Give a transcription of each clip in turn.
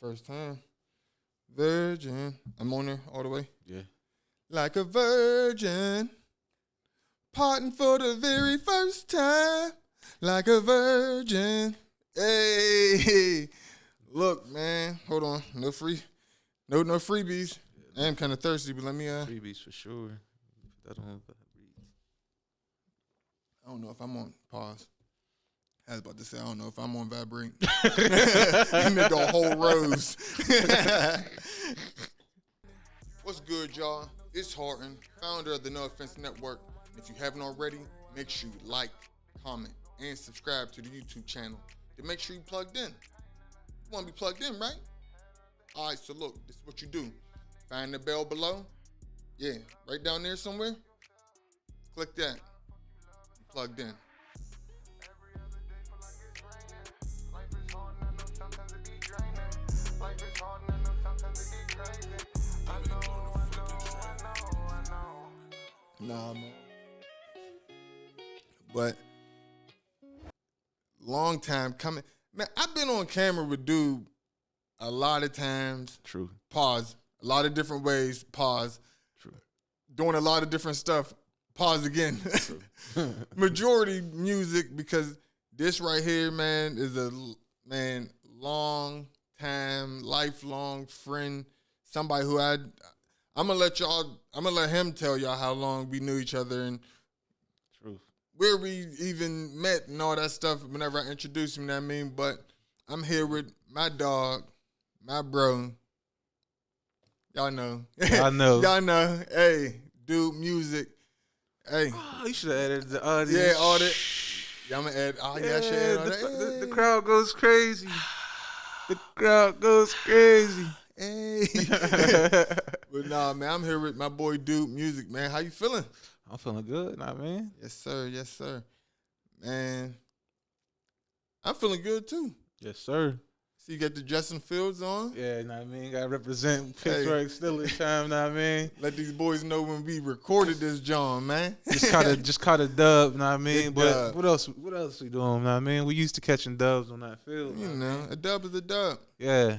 First time. Virgin. I'm on there all the way. Yeah. Like a virgin. Parting for the very first time. Like a virgin. Hey. Look, man. Hold on. No freebies. I am kind of thirsty, but let me Freebies for sure. Put that on. I don't know if I'm on pause. I was about to say, I don't know if I'm on vibrate. Make a whole rose. What's good, y'all? It's Horton, founder of the No Offense Network. If you haven't already, make sure you like, comment, and subscribe to the YouTube channel to make sure you plugged in. You want to be plugged in, right? All right, so look, this is what you do. Find the bell below. Yeah, right down there somewhere. Click that. You plugged in. Nah, man. But long time coming. Man, I've been on camera with Doob a lot of times. True. Pause. A lot of different ways. Pause. True. Doing a lot of different stuff. Pause again. True. Majority music, because this right here, man, is a long time, lifelong friend. Somebody who I'm gonna let him tell y'all how long we knew each other and Truth. where we even met and all that stuff whenever I introduced him, you know what I mean? But I'm here with my dog, my bro. Y'all know. I know. Y'all know. Hey, Doob Musiq. Hey. Oh, you should have added the audience. Yeah, all that. Yeah, I'm going to add. Oh, yeah, I should add all that. The crowd goes crazy. The crowd goes crazy. Hey. But nah, man, I'm here with my boy Doob Musiq, man. How you feeling? I'm feeling good, man. Yes, sir. Yes, sir. Man, I'm feeling good, too. Yes, sir. So you got the Justin Fields on? Yeah, gotta represent Pittsburgh Steelers time, Let these boys know when we recorded this, John, man. just caught a dub, Big but dub. what else we doing, We used to catching dubs on that field. You know, a dub is a dub. Yeah.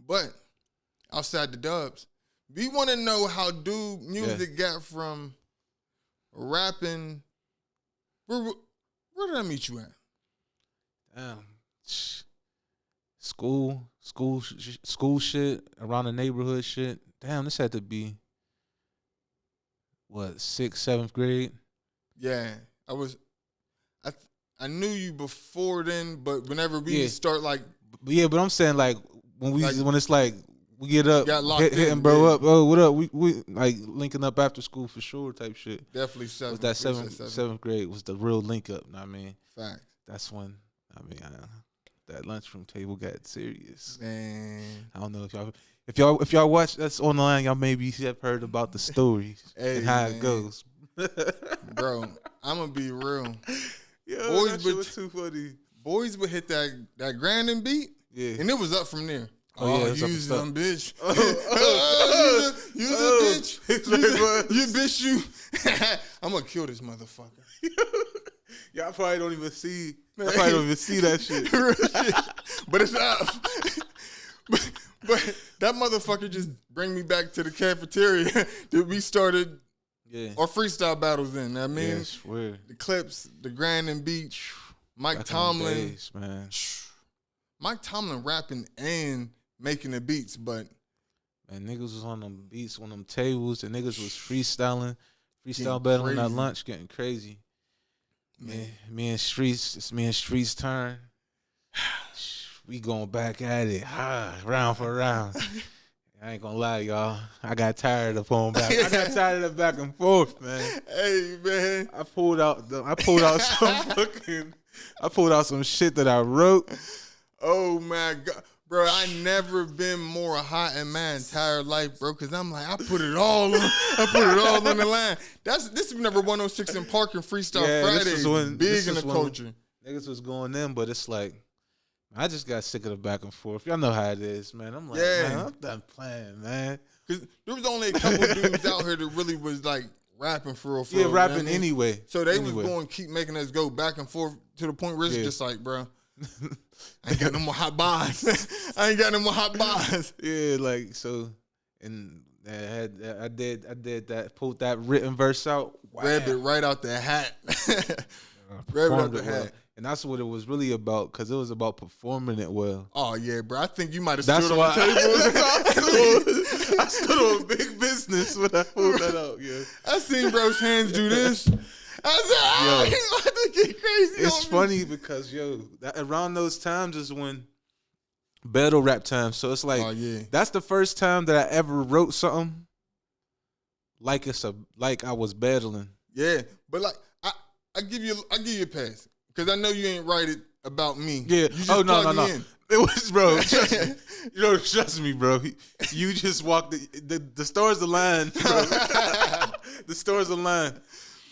But outside the dubs, we want to know how Doob Musiq got from rapping. Where did I meet you at? Damn. School shit, around the neighborhood shit. Damn, this had to be, what, 6th, 7th grade? Yeah, I knew you before then, but whenever we start like. But I'm saying like when it's like we get up, hitting bro yeah. up. Oh, what up? We like linking up after school for sure type shit. Definitely 7th. Was that 7th grade was the real link up? Know what I mean, fact. That's when that lunchroom table got serious. Man, I don't know if y'all watch us online, y'all maybe have heard about the stories and how it goes. Bro, I'm gonna be real. Yo, boys that shit was too funny. Boys would hit that grinding beat, and it was up from there. Use them, bitch. Use it, bitch. You bitch, you. I'm gonna kill this motherfucker. Y'all probably don't even see. I probably don't even see that shit. But it's up. but that motherfucker just bring me back to the cafeteria that we started our freestyle battles in. I mean, swear. The clips, the grinding beat, Mike Tomlin. Days, man. Mike Tomlin rapping and making the beats, but man, niggas was on them beats, on them tables, and niggas was freestyle battling at lunch, getting crazy. Man, it's me and Streets turn. We going back at it, round for round. I ain't gonna lie, y'all. I got tired of going back. I got tired of the back and forth, man. Hey, man. I pulled out some shit that I wrote. Oh my God. Bro, I never been more hot in my entire life, bro, because I'm like, I put it all on the line. This is whenever 106 in Park and Freestyle Fridays big in the culture. Niggas was going in, but it's like, I just got sick of the back and forth. Y'all know how it is, man. I'm like, man, I'm done playing, man. Because there was only a couple dudes out here that really was like rapping for real. Yeah, rapping anyway. So they was going to keep making us go back and forth to the point where it's just like, bro, I ain't got no more hot bars. I ain't got no more hot bars. Yeah, like so, and I did that. Pulled that written verse out. Grabbed it right out the hat. Performed it well. And that's what it was really about, because it was about performing it well. Oh, yeah, bro. I think you might have stood on the table. I stood on big business when I pulled that out, yeah. I seen bro's hands do this. I said, he's about to get crazy. It's funny because, around those times is when battle rap time. So it's like, that's the first time that I ever wrote something like I was battling. Yeah, but like, I give you a pass. Because I know you ain't write it about me. Yeah. You just no. It was, bro. Trust me, bro. You just walked the stars aligned, bro. The stars aligned.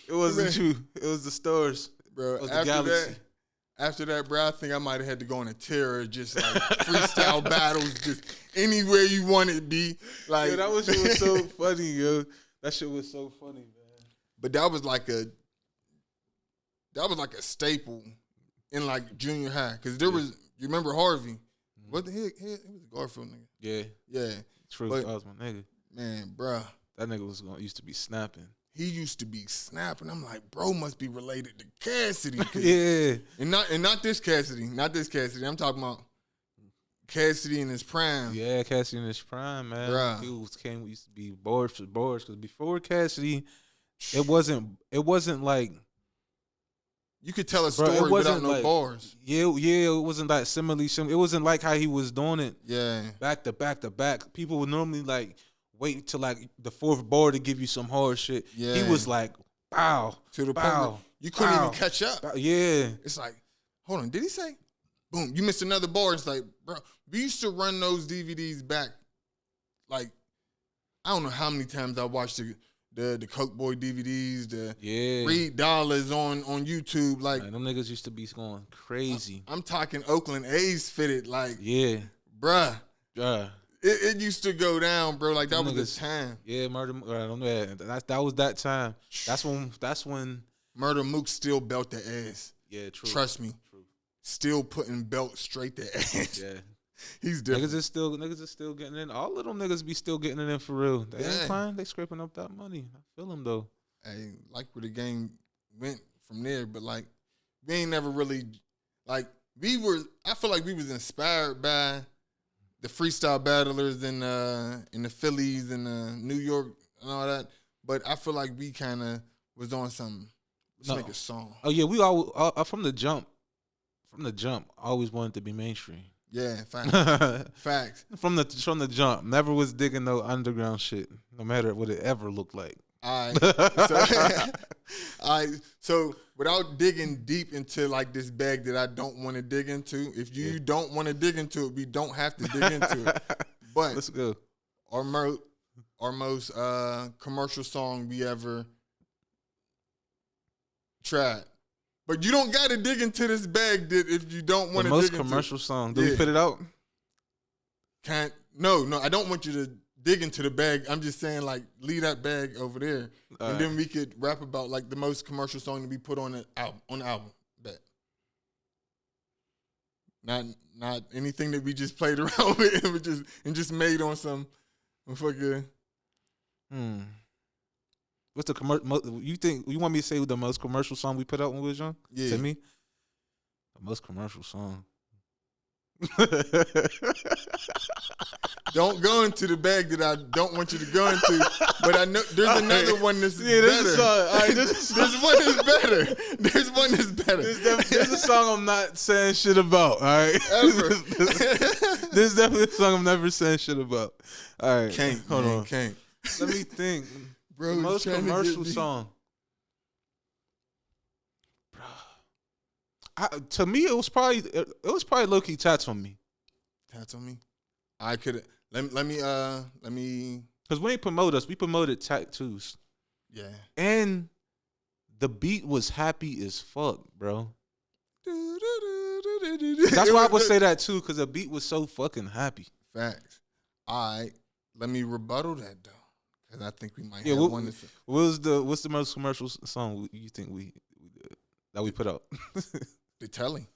It wasn't you. It was the stars, bro. It was the galaxy. After that, bro, I think I might have had to go on a terror, just like freestyle battles, just anywhere you want it to be. Like, yo, that shit was so funny, yo. That shit was so funny, man. But that was like a staple in like junior high, because there was, you remember Harvey? What the heck? He was a Garfield nigga. Yeah. True. That was my nigga. Man, bruh. That nigga used to be snapping. He used to be snapping. I'm like, bro, must be related to Cassidy. Yeah. And not this Cassidy. Not this Cassidy. I'm talking about Cassidy in his prime. Yeah, Cassidy in his prime, man. Bruh. We used to be boards for boards, because before Cassidy, it wasn't like, you could tell a story without no bars. Yeah, it wasn't like similarly. It wasn't like how he was doing it. Yeah, back to back to back. People would normally like wait till like the fourth bar to give you some hard shit. Yeah, he was like, bow to the point you couldn't even catch up. Yeah, it's like, hold on, did he say? Boom, you missed another bar. It's like, bro, we used to run those DVDs back. Like, I don't know how many times I watched the Coke Boy DVDs, the $3 on YouTube. Like, man, them niggas used to be going crazy. I'm talking Oakland A's fitted. Like, bruh. It used to go down, bro. Like, that was the time. Yeah, Murder. That was that time. That's when Murder Mook still belt the ass. Yeah, true. Trust me. True. Still putting belt straight to ass. Yeah. He's different. Niggas is still getting in. All of them niggas be still getting it in for real. They ain't fine. They scraping up that money. I feel them though. I like where the game went from there, but like we ain't never really like I feel like we was inspired by the freestyle battlers in the Phillies and New York and all that. But I feel like we kind of was on something. Let's make a song. Oh yeah, we all from the jump. From the jump, I always wanted to be mainstream. Yeah, facts. Facts. From the jump, never was digging no underground shit, no matter what it ever looked like. All right. So without digging deep into like this bag that I don't want to dig into, if you don't want to dig into it, we don't have to dig into it. But let's go. Our most commercial song we ever tried. But you don't got to dig into this bag if you don't want to dig into it. The most commercial song. Do we put it out? No, I don't want you to dig into the bag. I'm just saying, like, leave that bag over there. And then we could rap about, like, the most commercial song to be put on the album. Bet. Not anything that we just played around with and just made on some fucking... What's the commercial? You want me to say the most commercial song we put out when we was young? Yeah. To me, the most commercial song. Don't go into the bag that I don't want you to go into. But I know there's another one that's better. There's one that's better. There's one that's better. There's a song I'm not saying shit about. All right. Ever. There's definitely a song I'm never saying shit about. All right. Hold on. Can't. Let me think. Bro, the most commercial song. Bro. To me, it was probably low key Tats on Me. Tats on Me. I could let me because we ain't promote us. We promoted Tattoos. Yeah. And the beat was happy as fuck, bro. That's why I would say that too, because the beat was so fucking happy. Facts. All right. Let me rebuttal that though. Cause I think we might have one. What's the most commercial song you think we did that we put out? The Telly.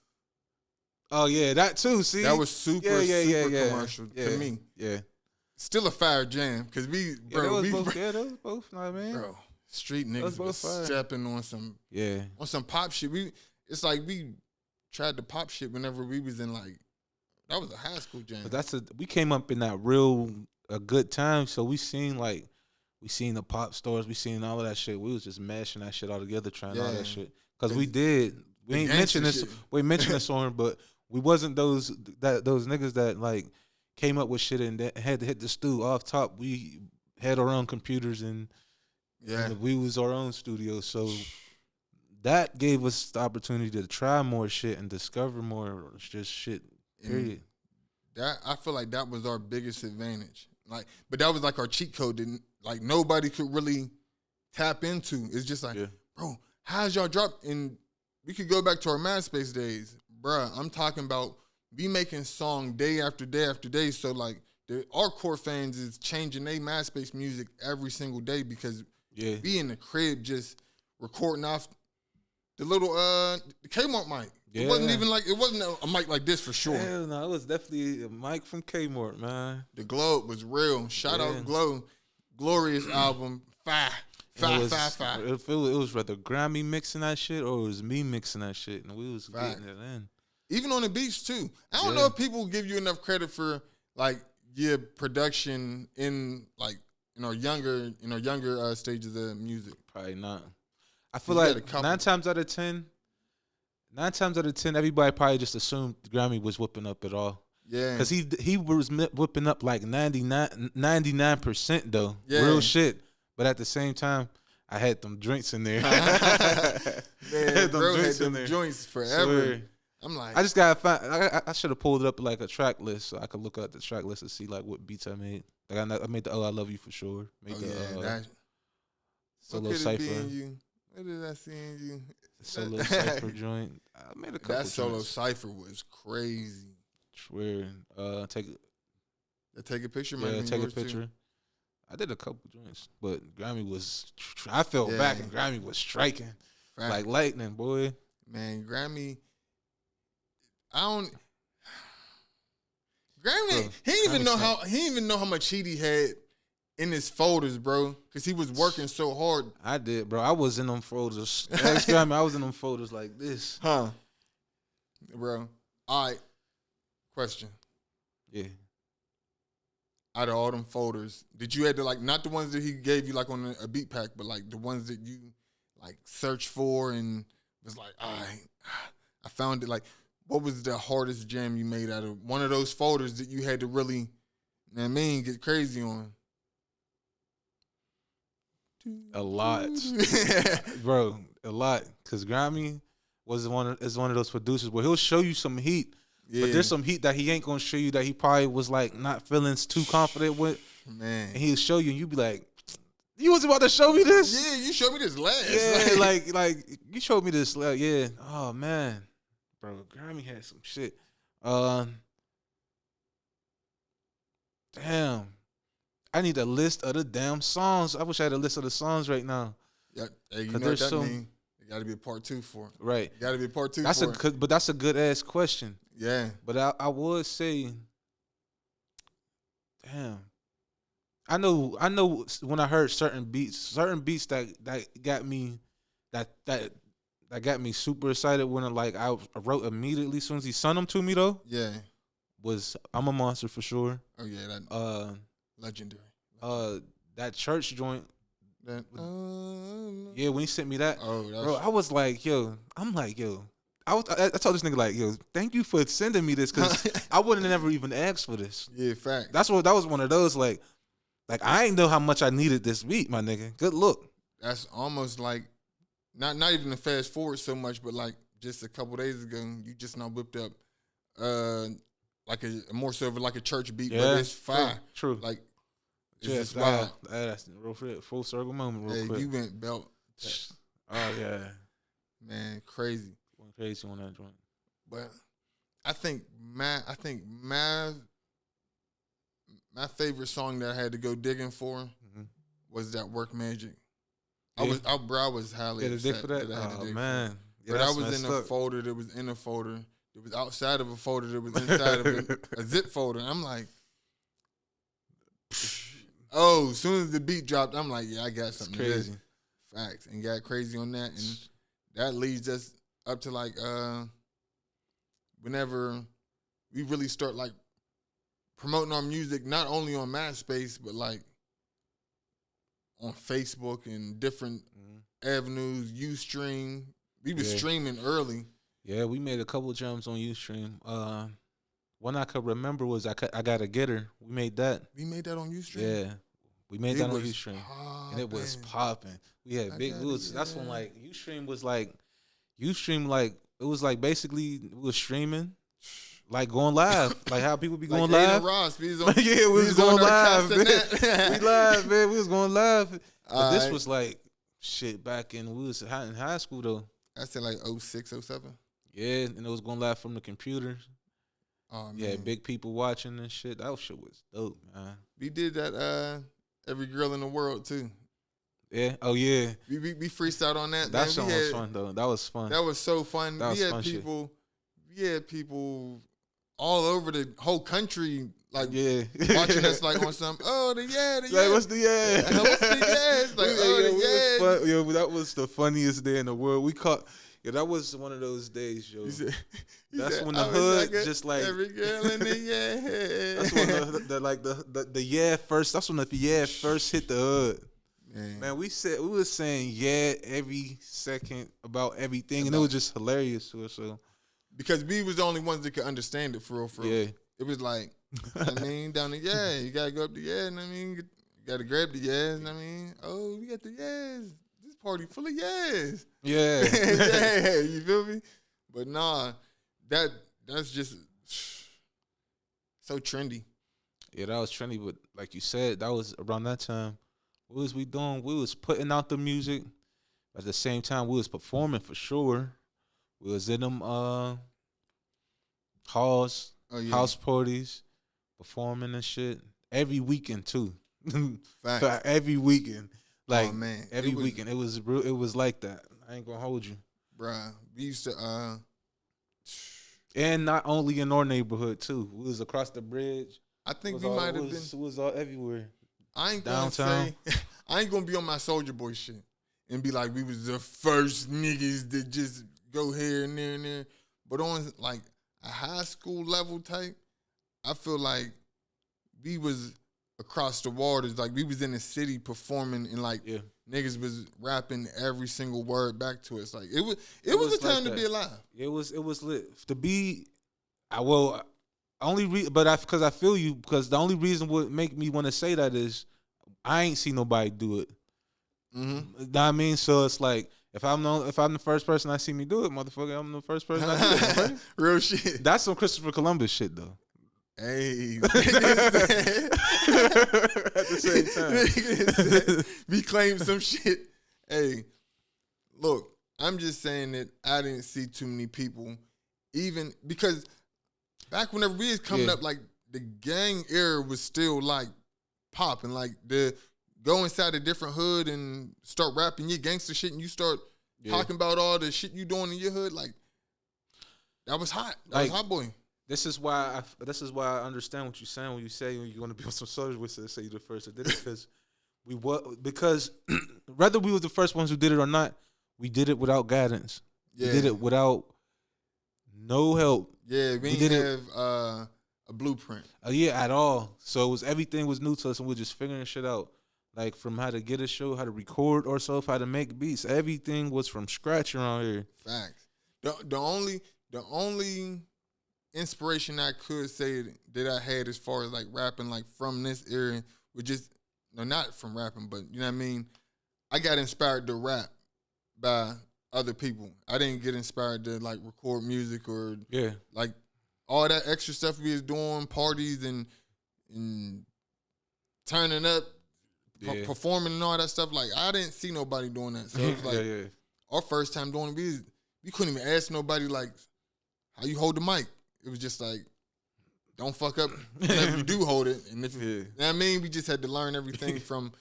Oh yeah, that too. See, That was super commercial to me. Yeah, Still a fire jam because those both. Yeah, those both. Know what I mean, bro, street niggas was stepping on some pop shit. It's like we tried to pop shit whenever we was in like that was a high school jam. But we came up in that a good time. So we seen the pop stars, we seen all of that shit. We was just mashing that shit all together, trying all that shit. Cause we ain't mentioned this. Shit. We mentioned this on, but we wasn't those niggas that like came up with shit and had to hit the stew off top. We had our own computers and we was our own studio. So that gave us the opportunity to try more shit and discover more just shit. Period. That I feel like that was our biggest advantage. Like, but that was like our cheat code. Didn't like nobody could really tap into. It's just like, bro, how's y'all drop? And we could go back to our MySpace days, bruh. I'm talking about we making song day after day after day. So like, our core fans is changing their MySpace music every single day because we in the crib just recording off the little the Kmart mic. Yeah. It wasn't even like it wasn't a mic like this for sure. Hell no, it was definitely a mic from Kmart, man. The Globe was real. Shout out Globe. Glorious album. Five. It was rather Grammy mixing that shit or it was me mixing that shit, and we was getting it in. Even on the beats too. I don't know if people give you enough credit for like your production in like in our younger stages of music. Probably not. I feel like 9 times out of 10, everybody probably just assumed Grammy was whipping up at all. Yeah. Because he was whipping up like 99% though. Yeah. Real shit. But at the same time, I had them joints in there. Man, bro had them joints forever. I'm like, I just gotta find. I should have pulled it up like a track list so I could look at the track list and see like what beats I made. Like I made the "Oh I Love You" for sure. Made Solo Cypher. What did I see in you? Solo Cypher joint. I made a couple. That Solo Cypher was crazy. Swear. Take a picture. Yeah, take a picture. Too. I did a couple joints, but Grammy was. I fell back and Grammy was striking like lightning, boy. Man, Grammy. Grammy. Bro, he didn't even know how much heat he had in his folders, bro, because he was working so hard. I did, bro. I was in them folders. Grammy, I was in them folders like this, bro. All right. Question. Yeah. Out of all them folders, did you have to like not the ones that he gave you like on a beat pack, but like the ones that you like searched for and was like, all right, I found it. Like, what was the hardest jam you made out of one of those folders that you had to really, you know what I mean, get crazy on? A lot, bro, a lot. Cause Grammy is one of those producers where he'll show you some heat. Yeah. But there's some heat that he ain't gonna show you that he probably was like not feeling too confident with. Man. And he'll show you and you be like, you was about to show me this? Yeah, you showed me this last. Yeah, like you showed me this. Like, yeah. Oh man. Bro, Grammy had some shit. Damn. I need a list of the damn songs. I wish I had a list of the songs right now. Yeah, hey, you know what that means? It got to be a part 2 for it. Right. Got to be a part 2 that's for it. But that's a good-ass question. Yeah. But I would say, damn. I know when I heard certain beats that got me super excited when I wrote immediately as soon as he sent them to me though. Yeah. Was I'm a Monster for sure. Oh yeah, that legendary. That church joint. Yeah, when he sent me that, bro, I was like, yo, I told this nigga like, yo, thank you for sending me this because I wouldn't have never even asked for this. Yeah, fact. That was one of those like I ain't know how much I needed this beat, my nigga. Good look. That's almost like not even a fast forward so much, but like just a couple days ago, you just now whipped up like a more so of like a church beat, but it's fire. True. Like it's just wild. That's real full circle moment. Real quick. You went belt. Oh yeah, man, crazy. Went crazy on that joint. But I think my favorite song that I had to go digging for was that Work Magic. Yeah. I was highly upset for that. I had to dig man. for. But I was in a folder that was in a folder It was outside of a folder. That was inside of a zip folder. And I'm like, oh, as soon as the beat dropped, I'm like, yeah, I got something. Crazy. Facts. And got crazy on that. And that leads us up to like whenever we really start like promoting our music, not only on MySpace, but like on Facebook and different avenues, Ustream. We was streaming early. Yeah, we made a couple jumps on Ustream. One I could remember was I Got a Getter. We made that. We made that on Ustream? Yeah. We made that on Ustream. And it was popping. We had that's when like Ustream was like it was like basically we was streaming. Like going live, like how people be going live. Ross, yeah, we was going live. Man. We live, man. We was going live. But this was like shit back in we was in high school though. I said like 06, 07. Yeah, and it was going live from the computers. Oh man. Yeah, big people watching and shit. That shit was dope, man. We did that Every Girl in the World too. Yeah. Oh yeah. We freestyled on that. That song was fun though. That was fun. That was so fun. That was fun people. Shit. We had people all over the whole country, like watching us, like on some. Oh, the like what's the what's the It's like oh the Yo, that was the funniest day in the world. We caught. Yeah, that was one of those days, yo. That's when the hood like just like every girl in the That's when the first. That's when the first hit the hood. Man, we was saying every second about everything, and it was just hilarious to us. So. Because we was the only ones that could understand it for real. Yeah. It was like, I mean, down the you gotta go up the and I mean, you gotta grab the and I mean, oh, we got the This party full of Yeah. Yeah, you feel me? But nah, that's just so trendy. Yeah, that was trendy, but like you said, that was around that time. What was we doing? We was putting out the music. At the same time, we was performing for sure. We was in them halls, house parties, performing and shit. Every weekend too. Facts. Every weekend. Like man. every weekend. It was like that. I ain't gonna hold you. Bruh. We used to and not only in our neighborhood too. We was across the bridge. I think we might have been. It was all everywhere. I ain't downtown. Gonna say I ain't gonna be on my Soulja Boy shit and be like we was the first niggas that just go here and there and there. But on like a high school level type, I feel like we was across the waters. Like we was in the city performing and like niggas was rapping every single word back to us. Like it was a time to be alive. It was lit. To be because I feel you, because the only reason would make me want to say that is I ain't seen nobody do it. Mm-hmm. Know what I mean? So it's like if I'm the first person I see me do it, motherfucker, I'm the first person I do it. Right? Real shit. That's some Christopher Columbus shit though. Hey, at the same time, we claim some shit. Hey, look, I'm just saying that I didn't see too many people, even because back whenever we was coming up, like the gang era was still like popping, like the go inside a different hood and start rapping your gangster shit, and you start talking about all the shit you doing in your hood, like that was hot. That was hot boy. This is why I understand what you're saying when you say when you're going to be on some soldiers with say you're the first that did it, because whether we were the first ones who did it or not, we did it without guidance. Yeah. We did it without no help. Yeah, we didn't have a blueprint. At all. So everything was new to us, and we were just figuring shit out. Like from how to get a show, how to record ourselves, how to make beats. Everything was from scratch around here. Facts. The only inspiration I could say that I had as far as like rapping, like from this era, was just not from rapping, but you know what I mean. I got inspired to rap by other people. I didn't get inspired to like record music or like all that extra stuff we was doing, parties and turning up, performing and all that stuff. Like I didn't see nobody doing that. So it was like our first time doing it. We couldn't even ask nobody like how you hold the mic. It was just like, don't fuck up whenever you do hold it. And if you know what I mean, we just had to learn everything from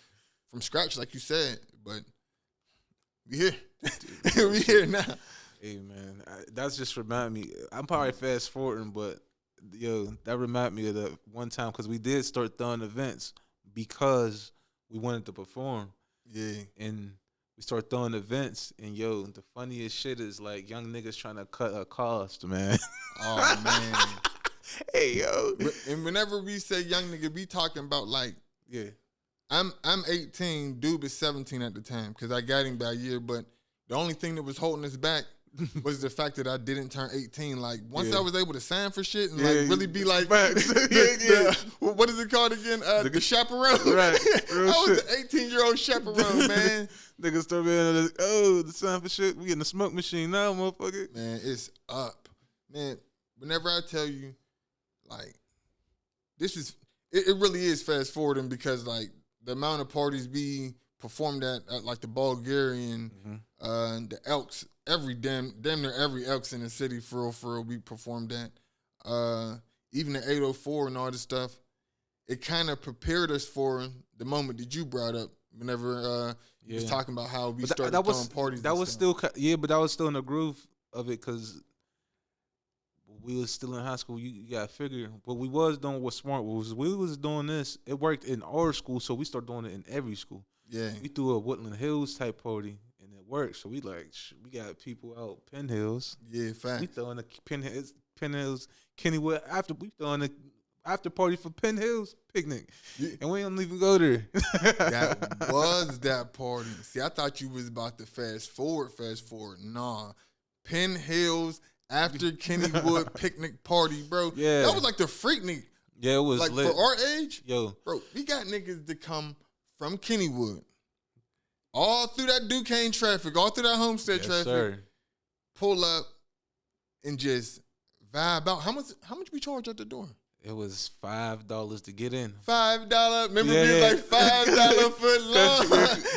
scratch, like you said. But we here. We here now. Hey man, that's just remind me. I'm probably fast forwarding, but yo, that remind me of the one time because we did start throwing events because we wanted to perform. Yeah. And we start throwing events, and yo, the funniest shit is like young niggas trying to cut a cost, man. Oh man. Hey yo. And whenever we say young nigga, we talking about like, Yeah. I'm 18, Doob is 17 at the time because I got him by a year. But the only thing that was holding us back was the fact that I didn't turn 18. Like once I was able to sign for shit and like really be like, what is it called again? The chaperone. Right. I was an 18-year-old chaperone, man. Niggas start being like, oh, the sign for shit. We in the smoke machine now, motherfucker. Man, it's up. Man, whenever I tell you, like, this is, it really is fast forwarding because like the amount of parties we performed at like the Bulgarian, the Elks, damn near every Elks in the city for real, we performed at. Even the 804 and all this stuff, it kind of prepared us for the moment that you brought up. Whenever you was talking about how we started throwing parties. That was still, but that was still in the groove of it because we was still in high school. You got to figure what we was doing was smart. We was doing this. It worked in our school, so we started doing it in every school. Yeah, we threw a Woodland Hills type party, and it worked. So we we got people out Penn Hills. Yeah, fact. We throwing the Penn Hills, Kennywood we throwing the after party for Penn Hills picnic, and we don't even go there. That was that party. See, I thought you was about to fast forward. Nah, Penn Hills after Kennywood picnic party, bro. Yeah, that was like the Freaknik. Yeah, it was like lit. For our age, yo, bro. We got niggas to come from Kennywood, all through that Duquesne traffic, all through that Homestead traffic, sir. Pull up and just vibe out. How much we charge at the door? It was $5 to get in. $5. Remember being like $5 foot long.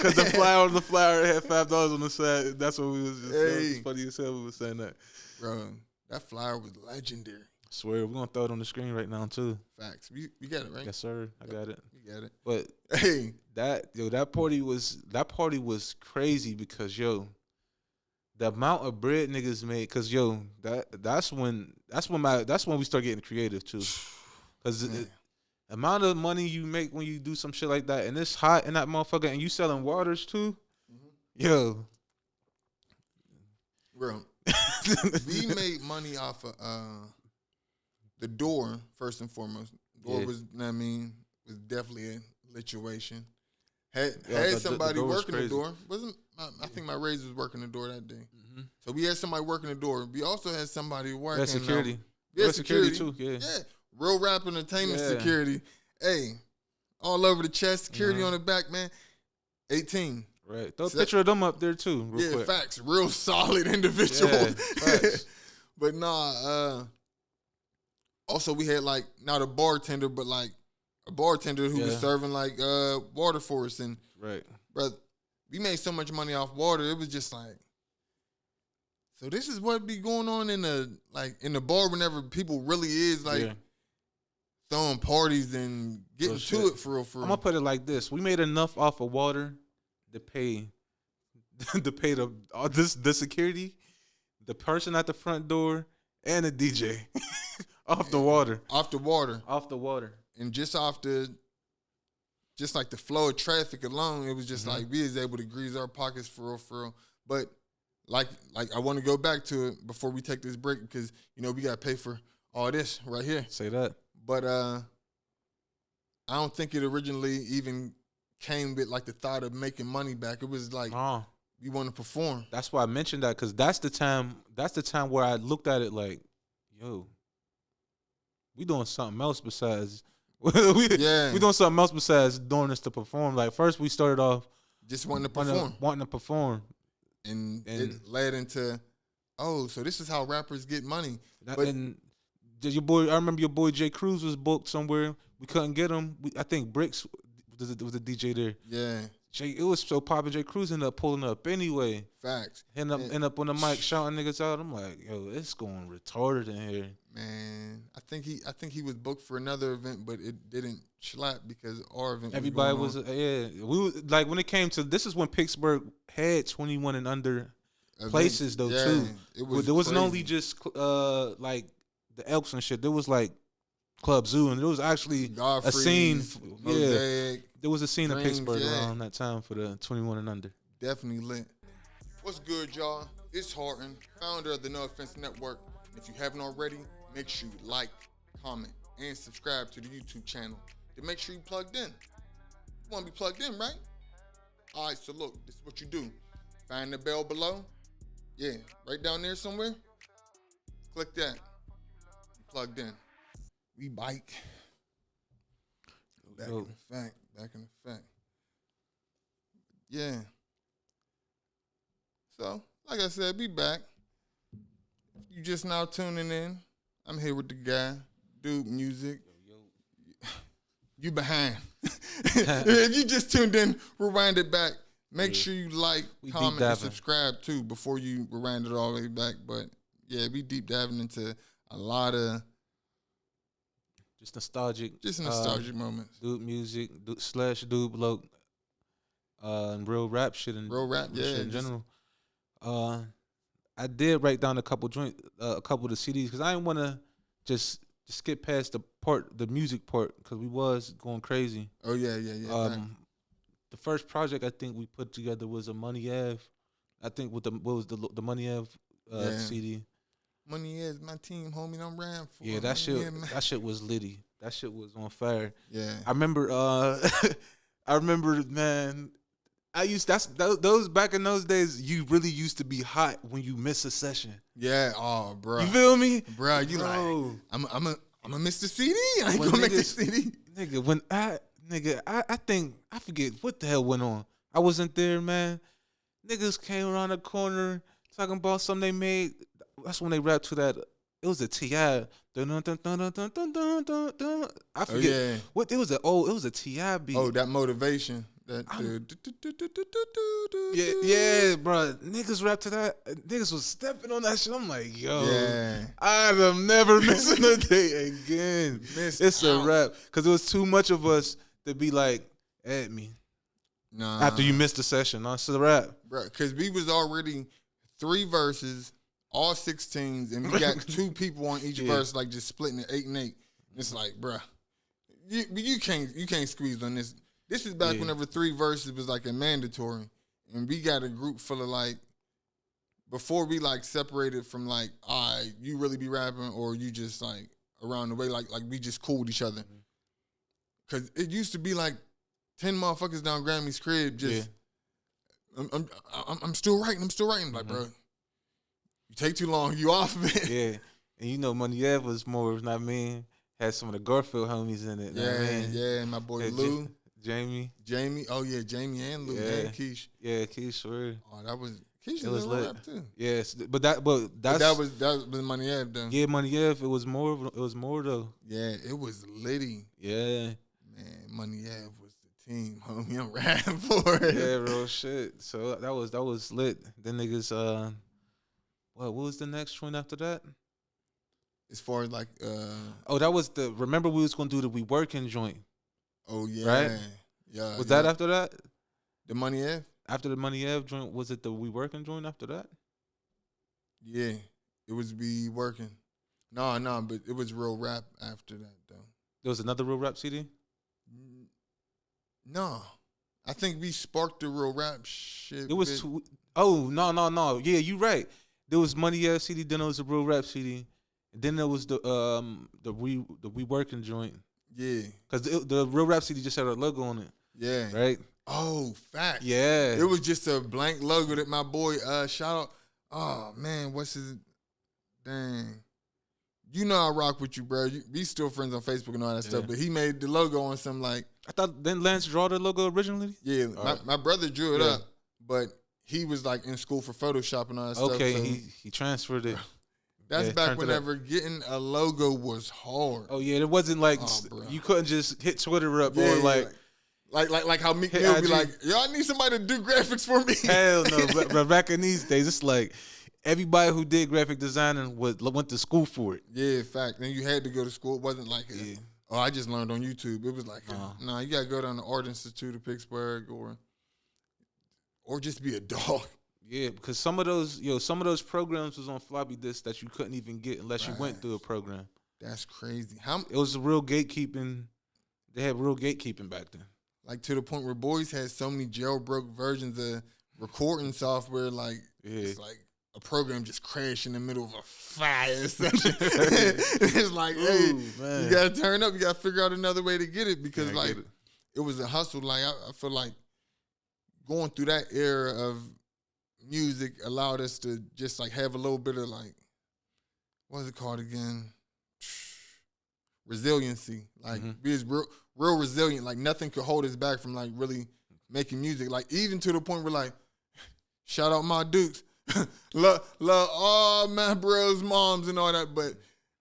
Because the flyer had $5 on the side. That's what we was just. It was funny as hell we was saying that. Bro, that flyer was legendary. I swear, we're gonna throw it on the screen right now too. Facts. We got it, right? Yes, sir. I got it. You got it. But hey, that party was crazy because the amount of bread niggas made, cause that's when we start getting creative too. Cause the amount of money you make when you do some shit like that, and it's hot in that motherfucker, and you selling waters too, yo. Bro, we made money off of the door first and foremost. Door was, was definitely a lituation. Had somebody working the door. I think my raise was working the door that day. Mm-hmm. So we had somebody working the door. We also had somebody working security. Security too. Yeah. Real Rap Entertainment security. Hey, all over the chest, security on the back, man. 18. Right. Throw a picture of them up there too. Real quick. Facts. Real solid individuals. Yeah, but also we had like not a bartender, but like a bartender who was serving like water for us, and bro, we made so much money off water. It was just like, so this is what be going on in the bar whenever people really is like throwing parties and getting to it for real. I'm gonna put it like this: we made enough off of water to pay the security, the person at the front door, and the DJ off the water. And just like the flow of traffic alone, it was just like we was able to grease our pockets for real. But like I want to go back to it before we take this break because we gotta pay for all this right here. Say that. But I don't think it originally even came with like the thought of making money back. It was like we want to perform. That's why I mentioned that because that's the time where I looked at it like, yo, we doing something else besides we doing something else besides doing this to perform. Like first we started off just wanting to perform, and it led into so this is how rappers get money. And your boy, I remember your boy Jay Cruz was booked somewhere. We couldn't get him. I think Bricks was the DJ there. Yeah. It was so popping. Jay Cruz ended up pulling up anyway. Facts. End up on the mic shouting niggas out. I'm like, yo, it's going retarded in here. Man, I think he was booked for another event, but it didn't slap because our event. Everybody was We was like when it came to this is when Pittsburgh had 21 and under places though too. There wasn't crazy. only just like the Elks and shit. There was like Club Zoo, and there was actually a scene. Mosaic, there was a scene in Dreams, Pittsburgh around that time for the 21 and under. Definitely lit. What's good, y'all? It's Horton, founder of the No Offense Network. If you haven't already, make sure you like, comment, and subscribe to the YouTube channel to make sure you plugged in. You want to be plugged in, right? All right, so look, this is what you do. Find the bell below. Yeah, right down there somewhere. Click that. You plugged in. We bike. Back in effect. Yeah. So, like I said, be back. You just now tuning in. I'm here with the guy, Doob Musiq. You behind. If you just tuned in, rewind it back. Make sure you like, comment, and subscribe too before you rewind it all the way back. But yeah, we deep diving into a lot of just nostalgic moments. Doob Musiq / Doob Loc, and real rap shit and shit in general. I did write down a couple of the CDs because I didn't want to just skip past the music part because we was going crazy. Oh yeah. The first project I think we put together was a Money Ave. I think what was the Money Ave CD. Money is my team, homie. I'm ran for. Yeah, that shit was litty. That shit was on fire. Yeah, I remember. Man. Those back in those days, you really used to be hot when you miss a session. Yeah, oh, bro. You feel me, bro? You like I'm a miss the CD. I ain't gonna make the CD, nigga. I think I forget what the hell went on. I wasn't there, man. Niggas came around the corner talking about something they made. That's when they rapped to that. It was a T.I. I forget what it was. It was a T.I. beat. Oh, that motivation. Yeah, bro. Niggas rap to that. Niggas was stepping on that shit. I'm like, yo, yeah. I'm never missing a day again. It's a rap because it was too much of us to be like, at me. Nah. After you missed the session, it's a rap, bro. Because we was already 3 verses, all 16s, and we got 2 people on each verse, like just splitting it 8 and 8. It's like, bro, you can't squeeze on this. This is back whenever 3 verses was like a mandatory, and we got a group full of like, before we like separated from like, all right, you really be rapping or you just like around the way, like we just cool with each other. Cause it used to be like 10 motherfuckers down Grammy's crib just, I'm still writing. Like, bro, you take too long, you off of it. Yeah, and you know Money Ave was more, not me, had some of the Garfield homies in it. Yeah, and my boy Lou. Jamie. Oh yeah, Jamie and Lou and Keish. Yeah, Keish, sure. Oh, that was Keish. It was lit rap too. Yes, but that was Money Ave though. Yeah, Money Ave. It was more though. Yeah, it was litty. Yeah, man, Money Ave was the team, homie. I'm rapping for it. Yeah, real shit. So that was lit. Then niggas, what was the next joint after that? As far as like, that was remember we was gonna do the We Working joint. Oh yeah, right? Yeah. Was that after that? The Money Ave? After the Money Ave joint, was it the We Working joint after that? Yeah, it was We Working. No, but it was Real Rap after that though. There was another Real Rap CD? No, I think we sparked the Real Rap shit. It was no. Yeah, you right. There was Money Ave CD, then there was a Real Rap CD, and then there was the We Working joint. Yeah, because the Real Rap CD just had a logo on it. Yeah, right. Oh, facts. Yeah, it was just a blank logo that my boy shout out. Oh man, what's his? Dang, you know I rock with you, bro. We still friends on Facebook and all that stuff. But he made the logo on some like. I thought didn't Lance draw the logo originally? Yeah, my brother drew it up, but he was like in school for Photoshop and all that stuff. Okay, so he transferred it. That's back whenever getting a logo was hard. Oh yeah, it wasn't like you couldn't just hit Twitter up or like how Meek Mill be like, yo, I need somebody to do graphics for me. Hell no, but back in these days, it's like everybody who did graphic designing went to school for it. Yeah, fact. And you had to go to school. It wasn't like, I just learned on YouTube. It was like, no, you got to go down to Art Institute of Pittsburgh or just be a dog. Yeah, because some of those programs was on floppy disks that you couldn't even get unless you went through a program. That's crazy. It was a real gatekeeping. They had real gatekeeping back then. Like to the point where boys had so many jailbroke versions of recording software. Like it's like a program just crashed in the middle of a fire session. It's like, hey, man, you gotta turn up. You gotta figure out another way to get it because it was a hustle. Like I feel like going through that era of music allowed us to just like have a little bit of like, what's it called again? Resiliency. Like be as real resilient. Like nothing could hold us back from like really making music. Like even to the point where like, shout out my Dukes. love all my bros, moms, and all that. But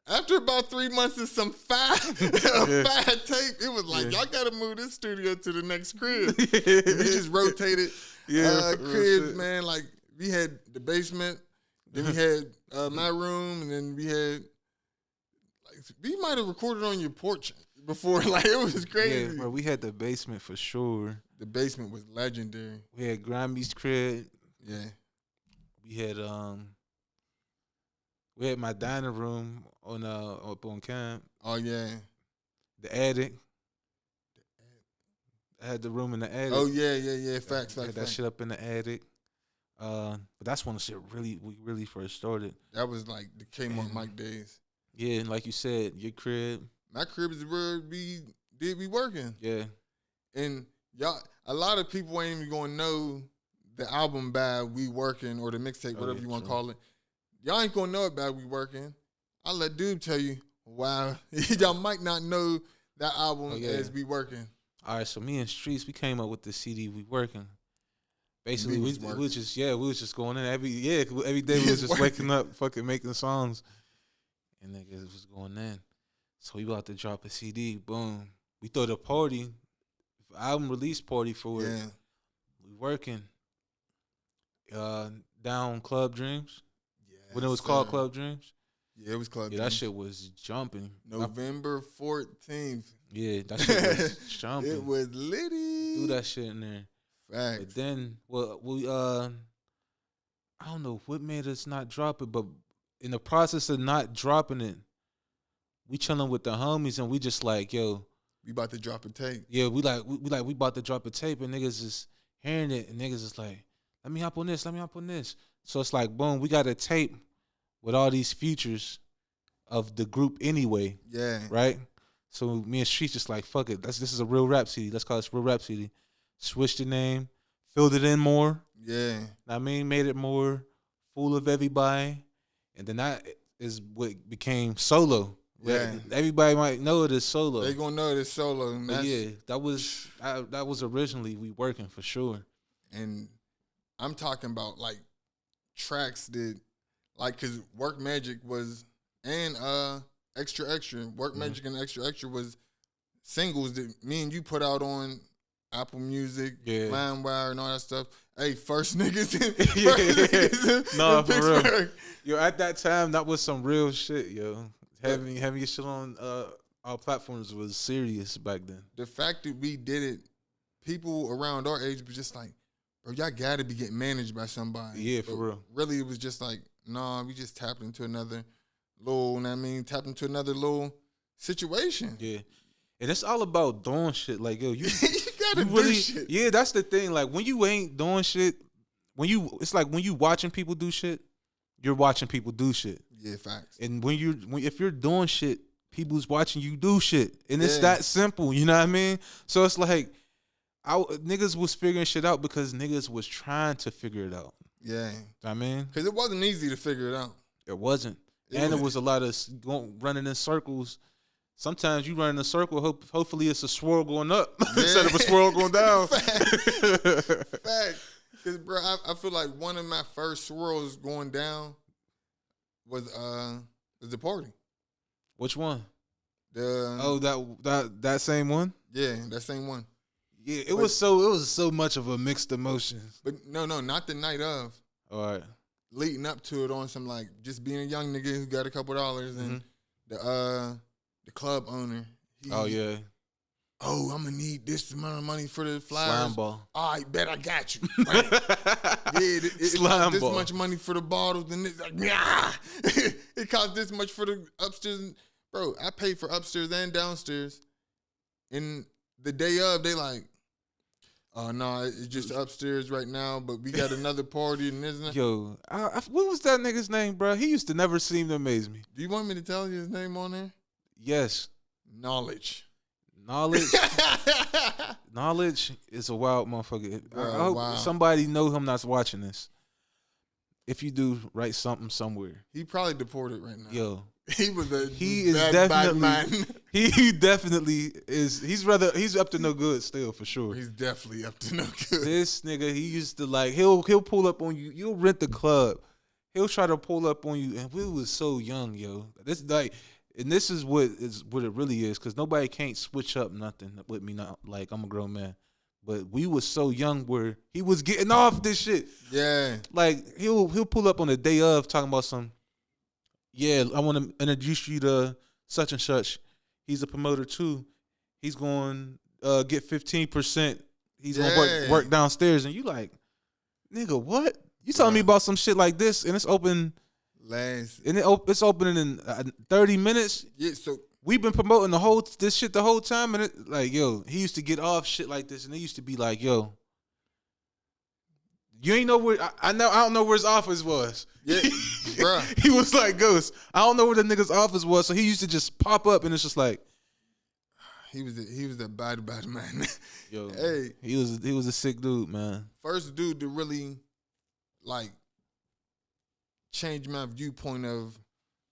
after about 3 months of some fat tape, it was like, y'all got to move this studio to the next crib. We just rotated cribs, man. Like, we had the basement, then we had my room, and then we had, like, we might have recorded on your porch before. Like, it was crazy. Yeah, bro, we had the basement for sure. The basement was legendary. We had Grammy's crib. Yeah. We had my dining room on up on camp. Oh yeah. The attic. I had the room in the attic. Oh yeah. Facts. That shit up in the attic. But that's when the shit we really first started. That was like the Kmart Mike days. Yeah, and like you said, your crib. My crib is where we working. Yeah. And y'all, a lot of people ain't even gonna know the album by We Working or the mixtape, whatever you want to call it. Y'all ain't gonna know it by We Working. I'll let Doob tell you why. Y'all might not know that album as We Working. All right, so me and Streets, we came up with the CD We Working. Basically, we was just going in every day. We was just waking up, fucking making songs, and niggas was going in. So we about to drop a CD. Boom, we throw the party, album release party for it. We working. Down Club Dreams. Yeah. When it was called Club Dreams. Yeah, it was Club Dreams. That shit was jumping. November 14th. Yeah, that shit was jumping. It was litty. Do that shit in there. Facts. But then, we I don't know what made us not drop it, but in the process of not dropping it, we chilling with the homies and we just like, yo, we about to drop a tape. Yeah, we about to drop a tape and niggas is hearing it and niggas is like, let me hop on this. So it's like, boom, we got a tape with all these features of the group anyway. Yeah. Right? So me and Street just like, fuck it. This is a Real Rap CD. Let's call this Real Rap CD. Switched the name, filled it in more. Yeah. I mean, made it more full of everybody. And then that is what became Solo. Yeah. Everybody might know it as Solo. They gonna know it as Solo. Yeah, that was originally We Working for sure. And I'm talking about like tracks that, like, cause Work Magic was and Extra Extra. Work Magic and Extra Extra was singles that me and you put out on Apple Music, LimeWire, and all that stuff. Hey, first niggas in Pittsburgh. Real. Yo, at that time, that was some real shit, yo. Having your shit on our platforms was serious back then. The fact that we did it, people around our age was just like, bro, y'all gotta be getting managed by somebody. Yeah, for real. Really, it was just like, nah, we just tapped into another tapped into another little situation. Yeah. And it's all about doing shit. Like, yo, you gotta do shit. Yeah, that's the thing. Like, when you ain't doing shit, it's like when you watching people do shit, you're watching people do shit. Yeah, facts. And if you're doing shit, people's watching you do shit. And it's that simple, you know what I mean? So it's like, niggas was figuring shit out because niggas was trying to figure it out. Yeah. I mean? Because it wasn't easy to figure it out. It wasn't. There was a lot of running in circles. Sometimes you run in a circle, hopefully it's a swirl going up instead of a swirl going down. Fact. Because, bro, I feel like one of my first swirls going down was the party. Which one? The that same one? Yeah, that same one. Yeah, it was so much of a mixed emotions. But no, not the night of. All right. Leading up to it on some like just being a young nigga who got a couple dollars and the club owner. oh, I'm gonna need this amount of money for the flyers. Slime ball. All right, bet I got you. Right? It costs this much money for the bottles, and it's like, nah. It costs this much for the upstairs. Bro, I paid for upstairs and downstairs. And the day of, they like, oh, no, it's just upstairs right now, but we got another party and this and that. Yo, what was that nigga's name, bro? He used to never seem to amaze me. Do you want me to tell you his name on there? Yes. Knowledge is a wild motherfucker. Bro, I hope somebody know him that's watching this. If you do, write something somewhere. He probably deported right now. Yo. He definitely is. He's up to no good still for sure. He's definitely up to no good. This nigga, he used to like he'll pull up on you. You'll rent the club. He'll try to pull up on you, and we was so young, yo. This is what it really is, because nobody can't switch up nothing with me now. Like, I'm a grown man. But we was so young where he was getting off this shit. Yeah. Like, he'll pull up on the day of talking about some, yeah, I want to introduce you to such and such. He's a promoter too. He's going to get 15%. He's going to work downstairs. And you like, nigga, what? You telling me about some shit like this, and it's open... it's opening in 30 minutes. Yeah, so we've been promoting this shit the whole time, and it like, yo, he used to get off shit like this, and it used to be like, yo, you ain't know where I don't know where his office was. Yeah, bro. He was like, Ghost, I don't know where the nigga's office was, so he used to just pop up, and it's just like, he was that bad man. Yo, hey, he was a sick dude, man. First dude to really like change my viewpoint of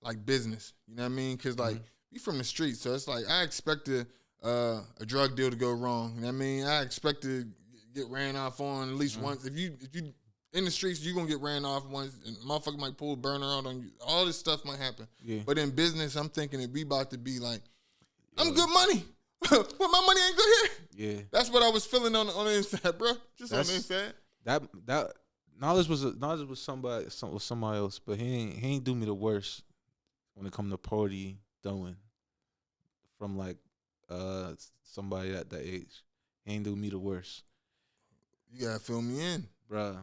like business, you know what I mean? Because like we from the streets, so it's like I expected a drug deal to go wrong. You know what I mean? I expect to get ran off on at least once. If you in the streets, you gonna get ran off once, and motherfucker might pull a burner out on you. All this stuff might happen. Yeah. But in business, I'm thinking that we about to be like, I'm good money. But my money ain't good here. Yeah. That's what I was feeling on the inside, bro. Just on the inside. That Knowledge was somebody else, but he ain't do me the worst when it come to party throwing from like somebody at that age. He ain't do me the worst. You gotta fill me in, bruh.